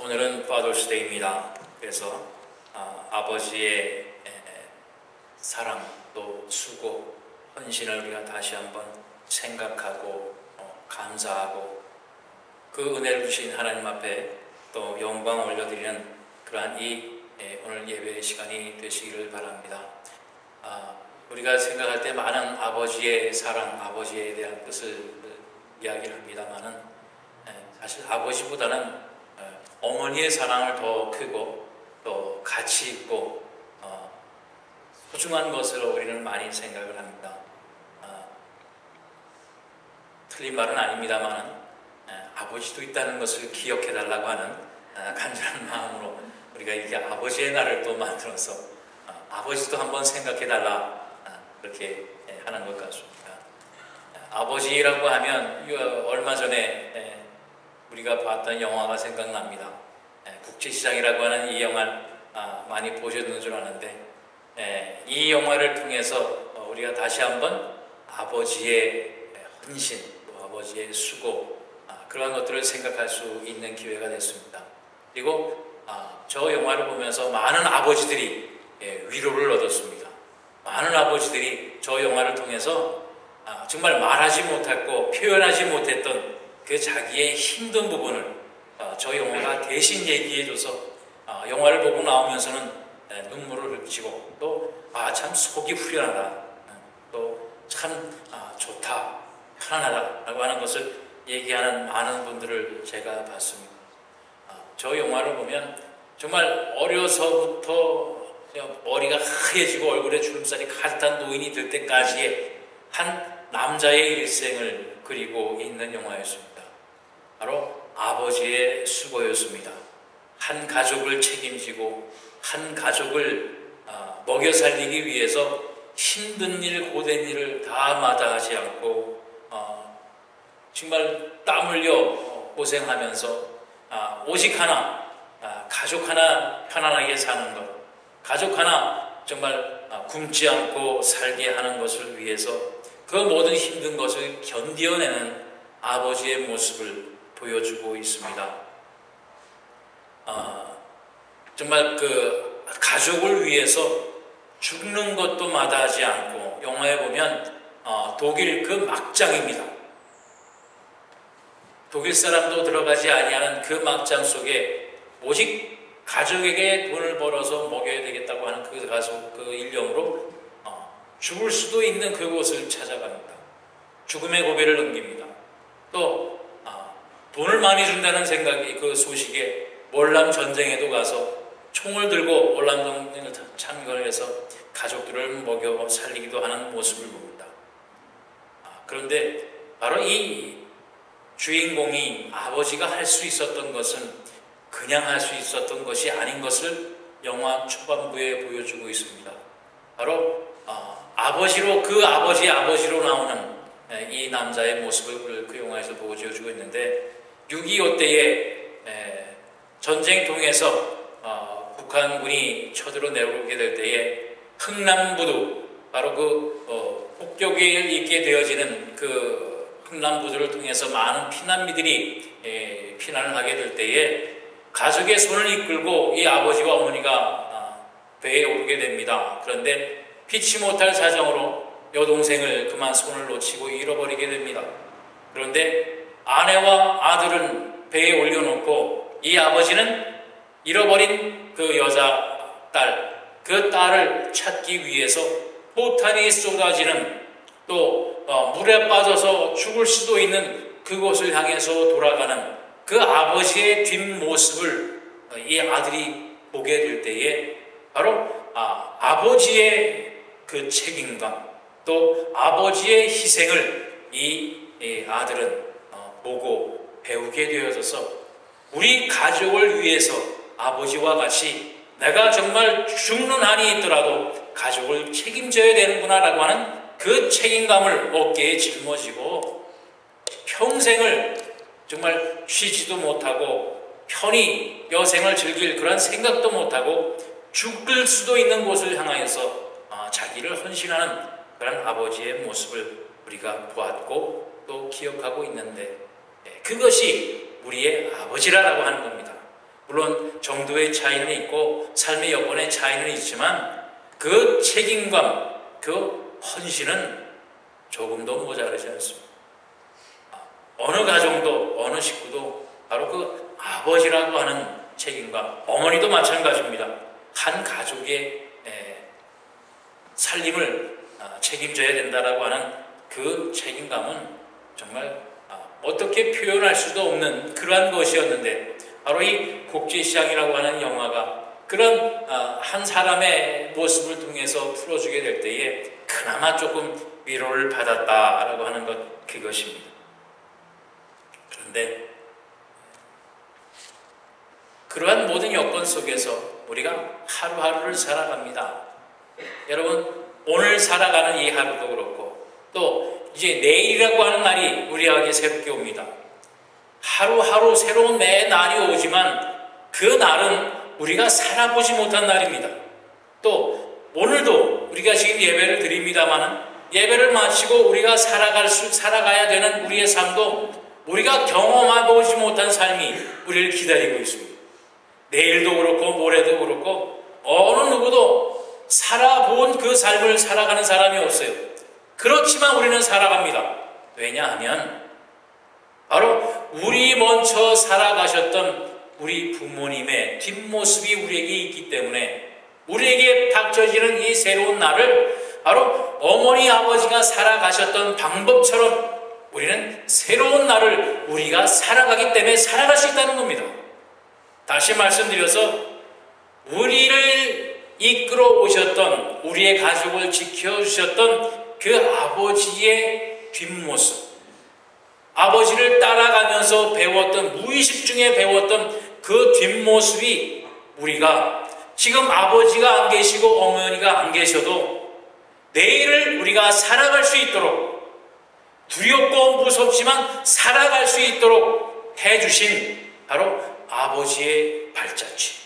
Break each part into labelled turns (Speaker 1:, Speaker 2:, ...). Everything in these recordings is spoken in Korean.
Speaker 1: 오늘은 파더스 데이입니다. 그래서 아버지의 사랑, 또 수고, 헌신을 우리가 다시 한번 생각하고 감사하고 그 은혜를 주신 하나님 앞에 또 영광 올려드리는 그러한 이 오늘 예배의 시간이 되시기를 바랍니다. 우리가 생각할 때 많은 아버지의 사랑, 아버지에 대한 뜻을 이야기를 합니다만은 사실 아버지보다는 어머니의 사랑을 더 크고 또 가치 있고 소중한 것으로 우리는 많이 생각을 합니다. 틀린 말은 아닙니다만 아버지도 있다는 것을 기억해 달라고 하는 간절한 마음으로 우리가 이게 아버지의 날을 또 만들어서 아버지도 한번 생각해 달라 그렇게 하는 것 같습니다. 아버지라고 하면 얼마 전에 우리가 봤던 영화가 생각납니다. 국제시장이라고 하는 이 영화 많이 보셨는 줄 아는데 이 영화를 통해서 우리가 다시 한번 아버지의 헌신, 또 아버지의 수고 그러한 것들을 생각할 수 있는 기회가 됐습니다. 그리고 저 영화를 보면서 많은 아버지들이 위로를 얻었습니다. 많은 아버지들이 저 영화를 통해서 정말 말하지 못했고 표현하지 못했던 그 자기의 힘든 부분을 저 영화가 대신 얘기해줘서 영화를 보고 나오면서는 눈물을 흘리고 또 참 속이 후련하다, 또 참 좋다, 편안하다 라고 하는 것을 얘기하는 많은 분들을 제가 봤습니다. 저 영화를 보면 정말 어려서부터 머리가 하얘지고 얼굴에 주름살이 가득 한 노인이 될 때까지의 한 남자의 일생을 그리고 있는 영화였습니다. 바로 아버지의 수고였습니다. 한 가족을 책임지고 한 가족을 먹여 살리기 위해서 힘든 일, 고된 일을 다 마다하지 않고 정말 땀 흘려 고생하면서 오직 하나, 가족 하나 편안하게 사는 것, 가족 하나 정말 굶지 않고 살게 하는 것을 위해서 그 모든 힘든 것을 견뎌내는 아버지의 모습을 보여주고 있습니다. 정말 그 가족을 위해서 죽는 것도 마다하지 않고 영화에 보면 독일 그 막장입니다. 독일 사람도 들어가지 아니하는 그 막장 속에 오직 가족에게 돈을 벌어서 먹여야 되겠다고 하는 그 가족 그 일념으로 죽을 수도 있는 그곳을 찾아갑니다. 죽음의 고비를 넘깁니다. 또 돈을 많이 준다는 생각이 그 소식에 월남 전쟁에도 가서 총을 들고 월남 전쟁을 참가를 해서 가족들을 먹여 살리기도 하는 모습을 봅니다. 그런데 바로 이 주인공이 아버지가 할 수 있었던 것은 그냥 할 수 있었던 것이 아닌 것을 영화 초반부에 보여주고 있습니다. 바로 아버지로 그 아버지로 나오는 이 남자의 모습을 그 영화에서 보여주고 있는데 6.25 때에 전쟁통에서 북한군이 쳐들어 내려오게 될 때에 흥남부두, 바로 그 폭격에 있게 되어지는 그 흥남부두를 통해서 많은 피난민들이 피난을 하게 될 때에 가족의 손을 이끌고 이 아버지와 어머니가 배에 오르게 됩니다. 그런데 피치 못할 사정으로 여동생을 그만 손을 놓치고 잃어버리게 됩니다. 그런데 아내와 아들은 배에 올려놓고 이 아버지는 잃어버린 그 여자 딸, 그 딸을 찾기 위해서 포탄이 쏟아지는 또 물에 빠져서 죽을 수도 있는 그곳을 향해서 돌아가는 그 아버지의 뒷모습을 이 아들이 보게 될 때에 바로 아버지의 그 책임감, 또 아버지의 희생을 이 아들은 보고 배우게 되어져서 우리 가족을 위해서 아버지와 같이 내가 정말 죽는 한이 있더라도 가족을 책임져야 되는구나 라고 하는 그 책임감을 어깨에 짊어지고 평생을 정말 쉬지도 못하고 편히 여생을 즐길 그런 생각도 못하고 죽을 수도 있는 곳을 향하여서 자기를 헌신하는 그런 아버지의 모습을 우리가 보았고 또 기억하고 있는데 그것이 우리의 아버지라고 하는 겁니다. 물론 정도의 차이는 있고 삶의 여건의 차이는 있지만 그 책임감, 그 헌신은 조금도 모자라지 않습니다. 어느 가정도 어느 식구도 바로 그 아버지라고 하는 책임감, 어머니도 마찬가지입니다. 한 가족의 살림을 책임져야 된다라고 하는 그 책임감은 정말 어떻게 표현할 수도 없는 그러한 것이었는데, 바로 이 곡지시장이라고 하는 영화가 그런 한 사람의 모습을 통해서 풀어주게 될 때에 그나마 조금 위로를 받았다라고 하는 것, 그것입니다. 그런데 그러한 모든 여건 속에서 우리가 하루하루를 살아갑니다. 여러분, 오늘 살아가는 이 하루도 그렇고 또 이제 내일이라고 하는 날이 우리에게 새롭게 옵니다. 하루하루 새로운 매 날이 오지만 그 날은 우리가 살아보지 못한 날입니다. 또 오늘도 우리가 지금 예배를 드립니다마는 예배를 마치고 우리가 살아가야 되는 우리의 삶도 우리가 경험해보지 못한 삶이 우리를 기다리고 있습니다. 내일도 그렇고 모레도 그렇고 어느 누구도 살아본 그 삶을 살아가는 사람이 없어요. 그렇지만 우리는 살아갑니다. 왜냐하면 바로 우리 먼저 살아가셨던 우리 부모님의 뒷모습이 우리에게 있기 때문에 우리에게 닥쳐지는 이 새로운 날을 바로 어머니 아버지가 살아가셨던 방법처럼 우리는 새로운 날을 우리가 살아가기 때문에 살아갈 수 있다는 겁니다. 다시 말씀드려서 우리를 이끌어 오셨던, 우리의 가족을 지켜주셨던 그 아버지의 뒷모습, 아버지를 따라가면서 배웠던, 무의식 중에 배웠던 그 뒷모습이 우리가 지금 아버지가 안 계시고 어머니가 안 계셔도 내일을 우리가 살아갈 수 있도록, 두렵고 무섭지만 살아갈 수 있도록 해주신 바로 아버지의 발자취,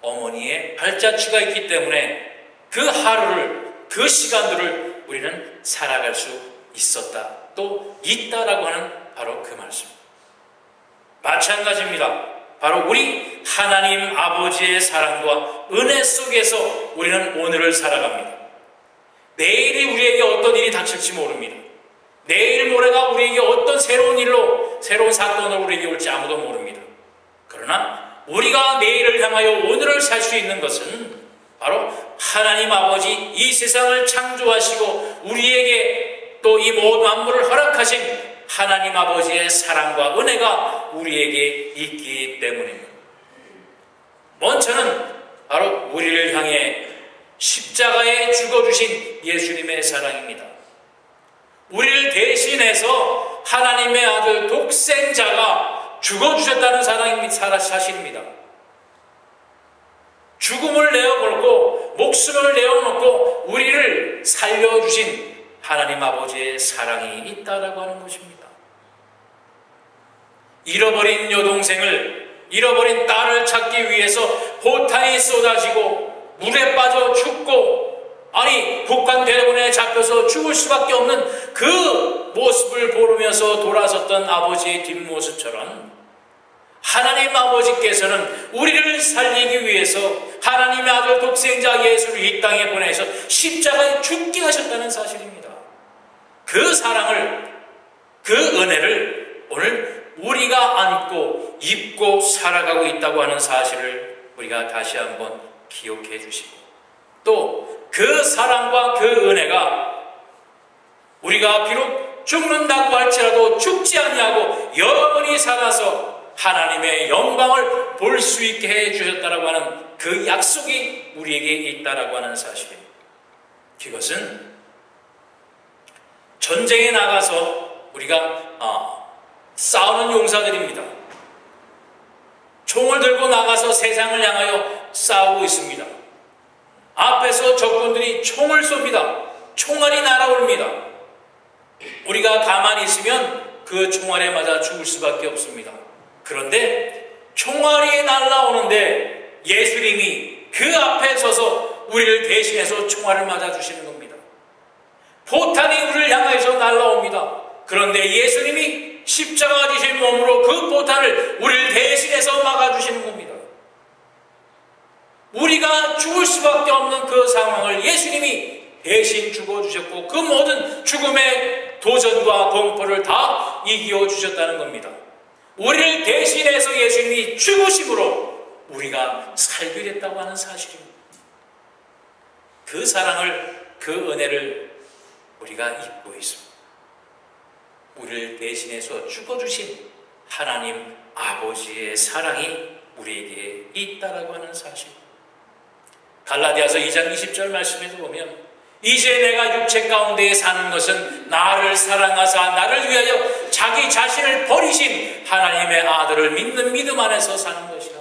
Speaker 1: 어머니의 발자취가 있기 때문에 그 하루를, 그 시간들을 우리는 살아갈 수 있었다, 또 있다라고 하는 바로 그 말씀. 마찬가지입니다. 바로 우리 하나님 아버지의 사랑과 은혜 속에서 우리는 오늘을 살아갑니다. 내일이 우리에게 어떤 일이 닥칠지 모릅니다. 내일 모레가 우리에게 어떤 새로운 일로, 새로운 사건으로 우리에게 올지 아무도 모릅니다. 그러나 우리가 내일을 향하여 오늘을 살 수 있는 것은 바로 하나님 아버지, 이 세상을 창조하시고 우리에게 또 이 모든 만물을 허락하신 하나님 아버지의 사랑과 은혜가 우리에게 있기 때문입니다. 먼저는 바로 우리를 향해 십자가에 죽어주신 예수님의 사랑입니다. 우리를 대신해서 하나님의 아들 독생자가 죽어주셨다는 사실입니다. 죽음을 내어버리고 목숨을 내어놓고 우리를 살려주신 하나님 아버지의 사랑이 있다라고 하는 것입니다. 잃어버린 여동생을, 잃어버린 딸을 찾기 위해서 포탄이 쏟아지고 물에 빠져 죽고, 아니 북한 대군에 잡혀서 죽을 수밖에 없는 그 모습을 보면서 돌아섰던 아버지의 뒷모습처럼 하나님 아버지께서는 우리를 살리기 위해서 하나님의 아들 독생자 예수를 이 땅에 보내서 십자가에 죽게 하셨다는 사실입니다. 그 사랑을, 그 은혜를 오늘 우리가 안고 입고 살아가고 있다고 하는 사실을 우리가 다시 한번 기억해 주시고, 또 그 사랑과 그 은혜가 우리가 비록 죽는다고 할지라도 죽지 아니하고 영원히 살아서 하나님의 영광을 볼 수 있게 해 주셨다라고 하는 그 약속이 우리에게 있다라고 하는 사실입니다. 그것은 전쟁에 나가서 우리가 싸우는 용사들입니다. 총을 들고 나가서 세상을 향하여 싸우고 있습니다. 앞에서 적군들이 총을 쏩니다. 총알이 날아옵니다. 우리가 가만히 있으면 그 총알에 맞아 죽을 수밖에 없습니다. 그런데 총알이 날아오는데 예수님이 그 앞에 서서 우리를 대신해서 총알을 맞아주시는 겁니다. 포탄이 우리를 향해서 날아옵니다. 그런데 예수님이 십자가 지신 몸으로 그 포탄을 우리를 대신해서 막아주시는 겁니다. 예수님이 대신 죽어주셨고 그 모든 죽음의 도전과 공포를 다 이겨주셨다는 겁니다. 우리를 대신해서 예수님이 죽으심으로 우리가 살게 됐다고 하는 사실입니다. 그 사랑을, 그 은혜를 우리가 입고 있습니다. 우리를 대신해서 죽어주신 하나님 아버지의 사랑이 우리에게 있다라고 하는 사실. 갈라디아서 2장 20절 말씀에도 보면 이제 내가 육체 가운데 사는 것은 나를 사랑하사 나를 위하여 자기 자신을 버리신 하나님의 아들을 믿는 믿음 안에서 사는 것이라.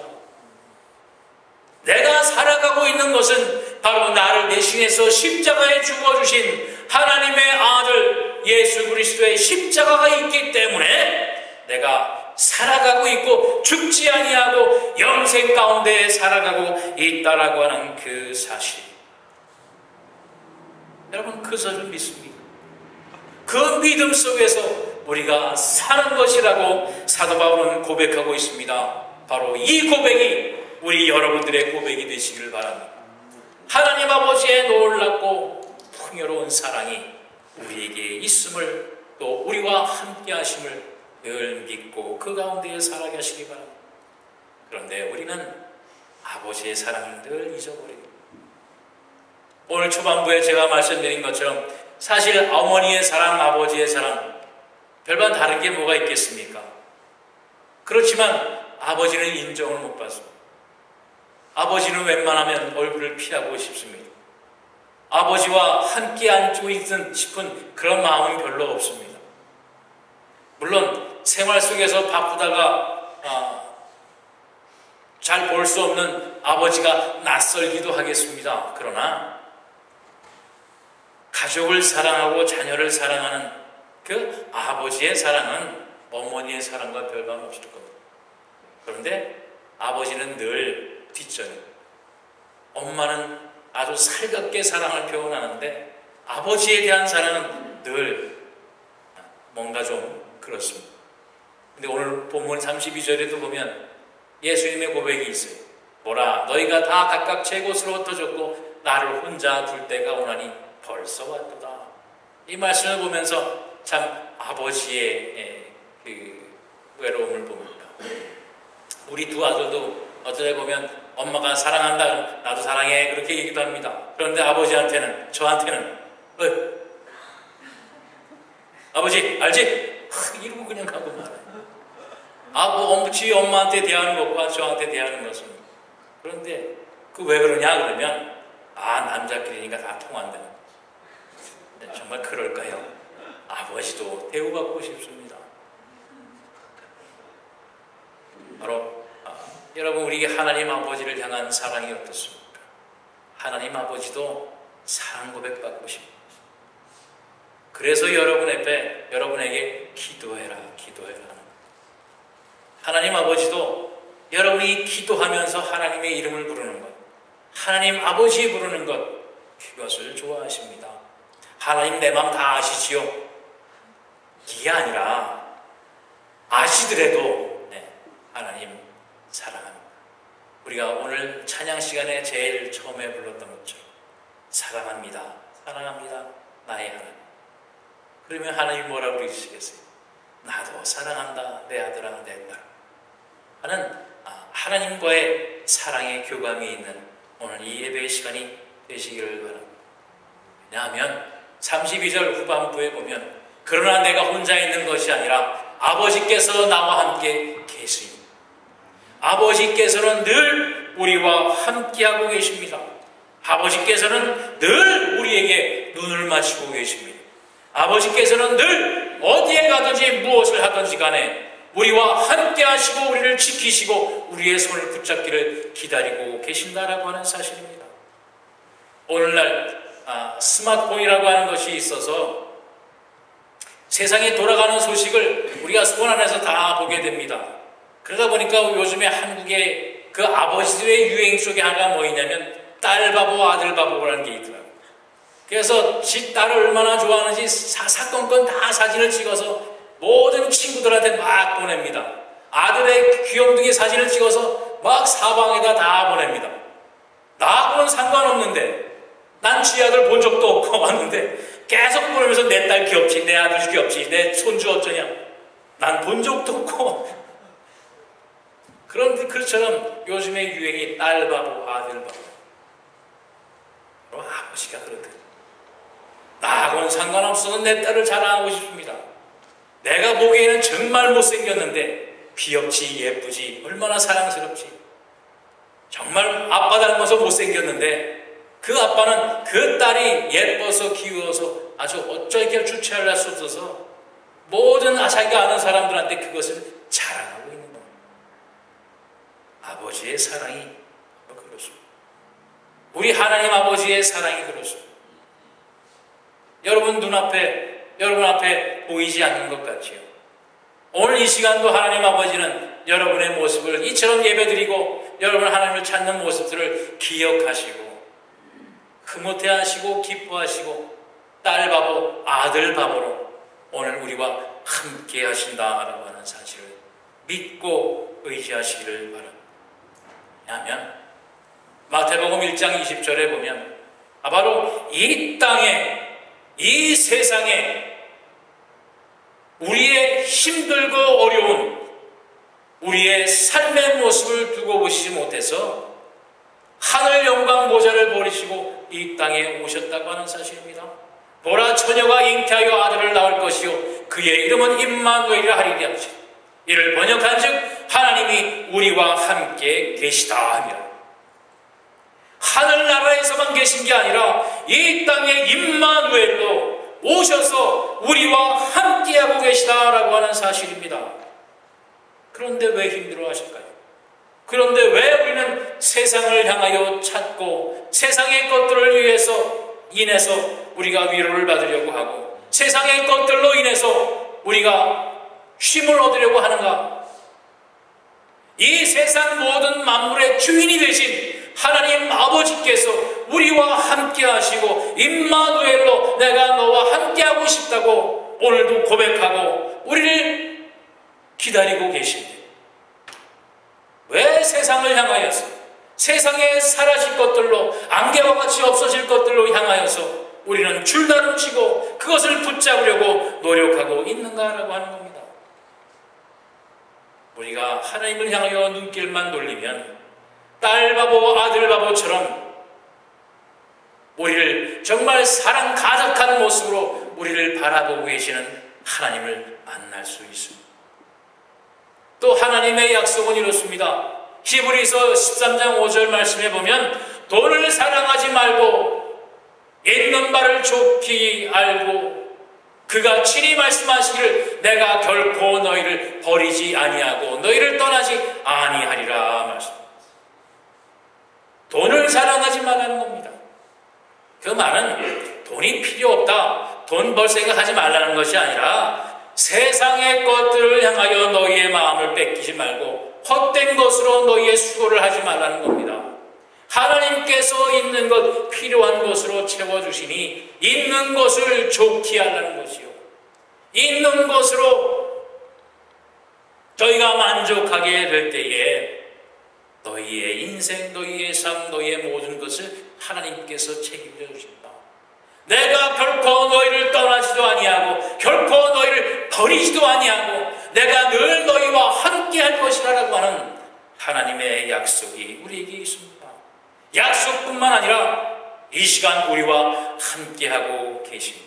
Speaker 1: 내가 살아가고 있는 것은 바로 나를 대신해서 십자가에 죽어주신 하나님의 아들 예수 그리스도의 십자가가 있기 때문에 내가 살아가고 있고 죽지 아니하고 영생 가운데 살아가고 있다라고 하는 그 사실. 여러분, 그것을 믿습니다. 그 믿음 속에서 우리가 사는 것이라고 사도 바울은 고백하고 있습니다. 바로 이 고백이 우리 여러분들의 고백이 되시기를 바랍니다. 하나님 아버지의 놀랍고 풍요로운 사랑이 우리에게 있음을, 또 우리와 함께 하심을 늘 믿고 그 가운데 살아가시기 바랍니다. 그런데 우리는 아버지의 사랑을 늘 잊어버립니다. 오늘 초반부에 제가 말씀드린 것처럼 사실 어머니의 사랑, 아버지의 사랑 별반 다른 게 뭐가 있겠습니까? 그렇지만 아버지는 인정을 못 받습니다. 아버지는 웬만하면 얼굴을 피하고 싶습니다. 아버지와 함께 앉고 있든 싶은 그런 마음은 별로 없습니다. 물론 생활 속에서 바쁘다가 잘 볼 수 없는 아버지가 낯설기도 하겠습니다. 그러나 가족을 사랑하고 자녀를 사랑하는 그 아버지의 사랑은 어머니의 사랑과 별반 없을 겁니다. 그런데 아버지는 늘 뒷전에, 엄마는 아주 살갑게 사랑을 표현하는데 아버지에 대한 사랑은 늘 뭔가 좀 그렇습니다. 근데 오늘 본문 32절에도 보면 예수님의 고백이 있어요. 보라, 너희가 다 각각 제 곳으로 흩어졌고 나를 혼자 둘 때가 오나니 벌써 왔도다. 이 말씀을 보면서 참 아버지의 그 외로움을 봅니다. 우리 두 아들도 어쩌다 보면 엄마가 사랑한다, 나도 사랑해, 그렇게 얘기도 합니다. 그런데 아버지한테는, 저한테는 아버지 알지? 이러고 그냥 가고 말아요. 지 엄마한테 대하는 것과 저한테 대하는 것은. 그런데 그 왜 그러냐 그러면 남자끼리니까 다 통한다는 거죠. 정말 그럴까요? 아버지도 대우받고 싶습니다. 바로 여러분, 우리에게 하나님 아버지를 향한 사랑이 어떻습니까? 하나님 아버지도 사랑 고백받고 싶습니다. 그래서 여러분에게 기도해라, 기도해라. 하나님 아버지도 여러분이 기도하면서 하나님의 이름을 부르는 것, 하나님 아버지 부르는 것, 그것을 좋아하십니다. 하나님 내 마음 다 아시지요? 이게 아니라 아시더라도 하나님 사랑합니다. 우리가 오늘 찬양 시간에 제일 처음에 불렀던 것처럼 사랑합니다, 사랑합니다, 나의 하나님. 그러면 하나님 뭐라고 그러시겠어요? 나도 사랑한다, 내 아들아, 내 딸. 하는 하나님과의 사랑의 교감이 있는 오늘 이 예배의 시간이 되시기를 바랍니다. 왜냐하면 32절 후반부에 보면 그러나 내가 혼자 있는 것이 아니라 아버지께서 나와 함께 계시니, 아버지께서는 늘 우리와 함께하고 계십니다. 아버지께서는 늘 우리에게 눈을 맞추고 계십니다. 아버지께서는 늘 어디에 가든지 무엇을 하든지 간에 우리와 함께 하시고 우리를 지키시고 우리의 손을 붙잡기를 기다리고 계신다라고 하는 사실입니다. 오늘날 스마트폰이라고 하는 것이 있어서 세상에 돌아가는 소식을 우리가 손 안에서 다 보게 됩니다. 그러다 보니까 요즘에 한국의 그 아버지들의 유행 속에 하나가 뭐있냐면 딸 바보, 아들 바보라는 게 있더라고요. 그래서 지 딸을 얼마나 좋아하는지 사건건 다 사진을 찍어서 모든 친구들한테 막 보냅니다. 아들의 귀염둥이 사진을 찍어서 막 사방에다 다 보냅니다. 나하고는 상관없는데 난 지 아들 본 적도 없고 왔는데 계속 보면서 내 딸 귀엽지, 내 아들 귀엽지, 내 손주 어쩌냐. 난 본 적도 없고. 그런데 그처럼 요즘의 유행이 딸 바보, 아들 바보. 바로 아버지가 그러거든. 나하고는 상관없어서 내 딸을 자랑하고 싶습니다. 내가 보기에는 정말 못생겼는데 귀엽지, 예쁘지, 얼마나 사랑스럽지. 정말 아빠 닮아서 못생겼는데 그 아빠는 그 딸이 예뻐서 귀여워서 아주 어쩌게 주체할 수 없어서 모든 자기가 아는 사람들한테 그것을 자랑하고 있는 겁니다. 아버지의 사랑이 그렇습니다. 우리 하나님 아버지의 사랑이 그렇습니다. 여러분 눈앞에, 여러분 앞에 보이지 않는 것 같지요. 오늘 이 시간도 하나님 아버지는 여러분의 모습을 이처럼 예배드리고 여러분 하나님을 찾는 모습들을 기억하시고 흐뭇해 하시고 기뻐하시고 딸 바보, 아들 바보로 오늘 우리와 함께 하신다라고 하는 사실을 믿고 의지하시기를 바랍니다. 왜냐하면 마태복음 1장 20절에 보면 바로 이 땅에, 이 세상에 우리의 힘들고 어려운 우리의 삶의 모습을 두고 보시지 못해서 하늘 영광 보좌를 버리시고 이 땅에 오셨다고 하는 사실입니다. 보라, 처녀가 잉태하여 아들을 낳을 것이요 그의 이름은 임마누엘이라 하리라 하시고 이를 번역한즉 하나님이 우리와 함께 계시다 하니라. 하늘나라에서만 계신 게 아니라 이 땅에 임마누엘로 오셔서 우리와 함께하고 계시다라고 하는 사실입니다. 그런데 왜 힘들어 하실까요? 그런데 왜 우리는 세상을 향하여 찾고 세상의 것들을 위해서 인해서 우리가 위로를 받으려고 하고 세상의 것들로 인해서 우리가 쉼을 얻으려고 하는가? 이 세상 모든 만물의 주인이 되신 하나님 아버지께서 우리와 함께 하시고 임마누엘로 내가 너와 함께 하고 싶다고 오늘도 고백하고 우리를 기다리고 계신데 왜 세상을 향하여서 세상에 사라질 것들로 안개와 같이 없어질 것들로 향하여서 우리는 줄다름치고 그것을 붙잡으려고 노력하고 있는가라고 하는 겁니다. 우리가 하나님을 향하여 눈길만 돌리면 딸 바보, 아들 바보처럼 우리를 정말 사랑 가득한 모습으로 우리를 바라보고 계시는 하나님을 만날 수 있습니다. 또 하나님의 약속은 이렇습니다. 히브리서 13장 5절 말씀에 보면 돈을 사랑하지 말고 있는 바를 좁히 알고 그가 친히 말씀하시기를 내가 결코 너희를 버리지 아니하고 너희를 떠나지 아니하리라 말씀. 돈을 사랑하지 말라는 겁니다. 그 말은 돈이 필요 없다, 돈 벌 생각하지 말라는 것이 아니라 세상의 것들을 향하여 너희의 마음을 뺏기지 말고 헛된 것으로 너희의 수고를 하지 말라는 겁니다. 하나님께서 있는 것, 필요한 것으로 채워주시니 있는 것을 좋게 하라는 것이요. 있는 것으로 저희가 만족하게 될 때에 너희의 인생, 너희의 삶, 너희의 모든 것을 하나님께서 책임져 주신다. 내가 결코 너희를 떠나지도 아니하고 결코 너희를 버리지도 아니하고 내가 늘 너희와 함께 할 것이라고 하는 하나님의 약속이 우리에게 있습니다. 약속뿐만 아니라 이 시간 우리와 함께하고 계십니다.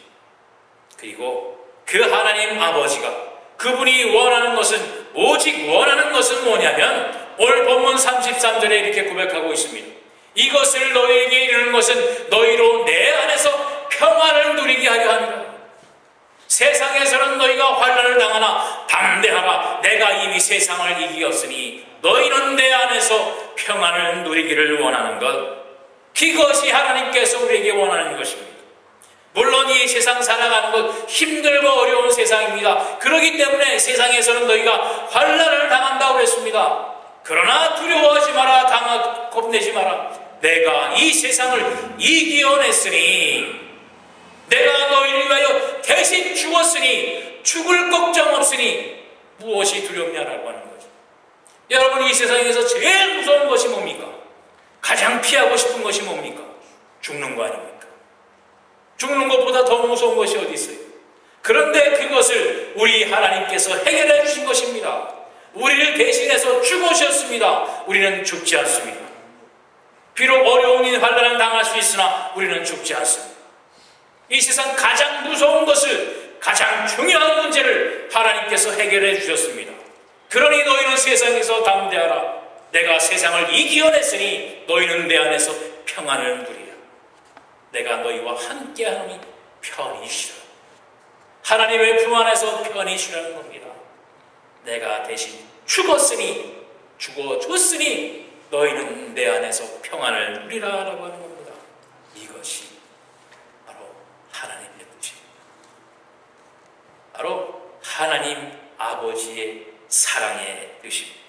Speaker 1: 그리고 그 하나님 아버지가 그분이 원하는 것은 오직 원하는 것은 뭐냐면 오늘 본문 33절에 이렇게 고백하고 있습니다. 이것을 너희에게 이르는 것은 너희로 내 안에서 평안을 누리게 하려 함이라. 세상에서는 너희가 환난을 당하나 담대하라. 내가 이미 세상을 이기었으니 너희는 내 안에서 평안을 누리기를 원하는 것. 그것이 하나님께서 우리에게 원하는 것입니다. 물론 이 세상 살아가는 것 힘들고 어려운 세상입니다. 그렇기 때문에 세상에서는 너희가 환난을 당한다고 그랬습니다. 그러나 두려워하지 마라, 겁내지 마라. 내가 이 세상을 이겨냈으니 내가 너희를 위하여 대신 죽었으니 죽을 걱정 없으니 무엇이 두렵냐라고 하는 거죠. 여러분, 이 세상에서 제일 무서운 것이 뭡니까? 가장 피하고 싶은 것이 뭡니까? 죽는 거 아닙니까? 죽는 것보다 더 무서운 것이 어디 있어요? 그런데 그것을 우리 하나님께서 해결해 주신 것입니다. 우리를 대신해서 죽으셨습니다. 우리는 죽지 않습니다. 비록 어려운 일 환난을 당할 수 있으나 우리는 죽지 않습니다. 이 세상 가장 무서운 것을, 가장 중요한 문제를 하나님께서 해결해 주셨습니다. 그러니 너희는 세상에서 담대하라. 내가 세상을 이기어냈으니 너희는 내 안에서 평안을 누리라. 내가 너희와 함께하노니 편히 쉬라. 하나님의 품 안에서 편히 쉬라는 겁니다. 내가 대신 죽었으니, 죽어줬으니 너희는 내 안에서 평안을 누리라라고 하는 겁니다. 이것이 바로 하나님의 뜻입니다. 바로 하나님 아버지의 사랑의 뜻입니다.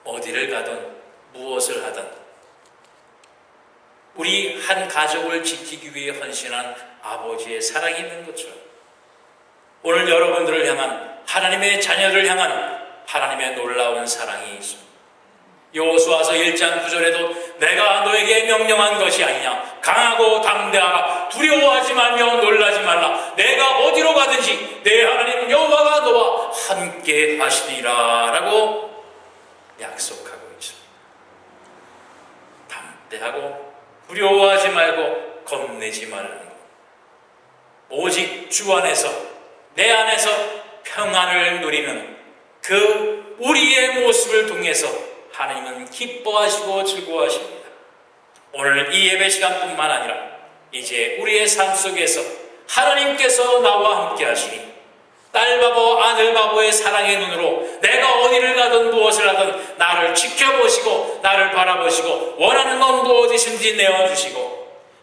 Speaker 1: 어디를 가든 무엇을 하든 우리 한 가족을 지키기 위해 헌신한 아버지의 사랑이 있는 것처럼 오늘 여러분들을 향한, 하나님의 자녀를 향한 하나님의 놀라운 사랑이 있습니다. 여호수아서 1장 9절에도 내가 너에게 명령한 것이 아니냐, 강하고 담대하라, 두려워하지 말며 놀라지 말라, 내가 어디로 가든지 내 하나님 여호와가 너와 함께 하시리라 라고 약속하고 있습니다. 담대하고 두려워하지 말고 겁내지 말라는 것. 오직 주 안에서, 내 안에서 평안을 누리는 그 우리의 모습을 통해서 하나님은 기뻐하시고 즐거워하십니다. 오늘 이 예배 시간뿐만 아니라 이제 우리의 삶 속에서 하나님께서 나와 함께 하시니 딸바보 아들바보의 사랑의 눈으로 내가 어디를 가든 무엇을 하든 나를 지켜보시고 나를 바라보시고 원하는 건 무엇이든지 내어주시고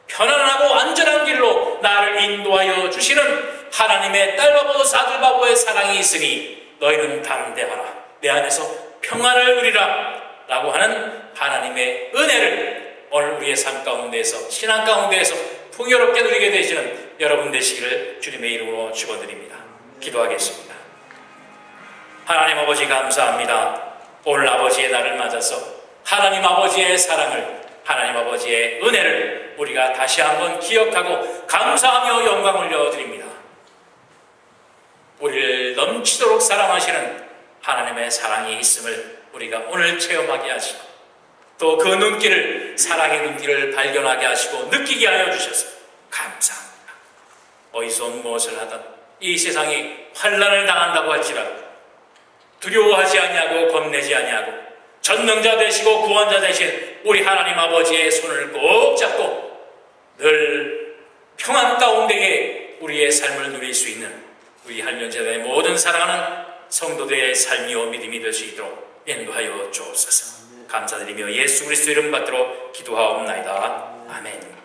Speaker 1: 편안하고 안전한 길로 나를 인도하여 주시는 하나님의 딸바보 아들바보의 사랑이 있으니 너희는 담대하라, 내 안에서 평안을 누리라 라고 하는 하나님의 은혜를 오늘 우리의 삶 가운데에서, 신앙 가운데에서 풍요롭게 누리게 되시는 여러분 되시기를 주님의 이름으로 축원드립니다. 기도하겠습니다. 하나님 아버지 감사합니다. 오늘 아버지의 날을 맞아서 하나님 아버지의 사랑을, 하나님 아버지의 은혜를 우리가 다시 한번 기억하고 감사하며 영광 올려드립니다. 우리를 넘치도록 사랑하시는 하나님의 사랑이 있음을 우리가 오늘 체험하게 하시고 또 그 눈길을, 사랑의 눈길을 발견하게 하시고 느끼게 하여 주셔서 감사합니다. 어디서 무엇을 하든 이 세상이 환난을 당한다고 할지라도 두려워하지 아니하고 겁내지 아니하고 전능자 되시고 구원자 되신 우리 하나님 아버지의 손을 꼭 잡고 늘 평안 가운데에 우리의 삶을 누릴 수 있는 우리 한련제자의 모든 사랑하는 성도들의 삶이요 믿음이 될 수 있도록 인도하여 주옵소서. 감사드리며 예수 그리스도 이름 받들어 기도하옵나이다. 아멘.